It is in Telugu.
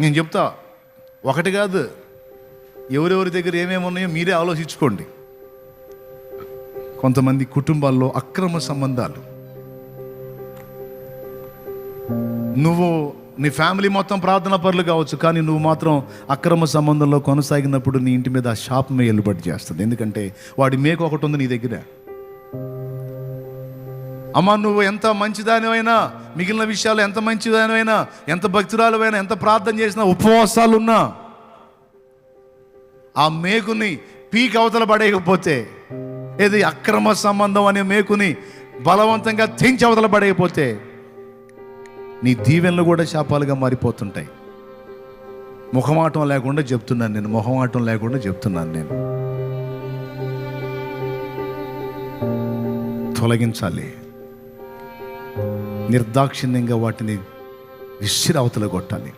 నేను చెప్తా, ఒకటి కాదు, ఎవరెవరి దగ్గర ఏమేమి ఉన్నాయో మీరే ఆలోచించుకోండి. కొంతమంది కుటుంబాల్లో అక్రమ సంబంధాలు. నువ్వు నీ ఫ్యామిలీ మొత్తం ప్రార్థనా పరులు కావచ్చు, కానీ నువ్వు మాత్రం అక్రమ సంబంధంలో కొనసాగినప్పుడు నీ ఇంటి మీద ఆ శాపమే ఎల్లుబడి చేస్తుంది. ఎందుకంటే వాడి మేకు ఒకటి ఉంది నీ దగ్గర. అమ్మ, నువ్వు ఎంత మంచిదానివైనా, మిగిలిన విషయాలు ఎంత మంచిదానివైనా, ఎంత భక్తురాలువైనా, ఎంత ప్రార్థన చేసినా, ఉపవాసాలున్నా, ఆ మేకుని పీక్ అవతల పడేయకపోతే, ఏది అక్రమ సంబంధం అనే మేకుని బలవంతంగా తెంచి అవతల పడేయకపోతే, నీ దీవెనలు కూడా శాపాలుగా మారిపోతుంటాయి. మొహమాటం లేకుండా చెప్తున్నాను నేను. తొలగించాలి, నిర్దాక్షిణ్యంగా వాటిని విసిరి అవతల కొట్టాలి.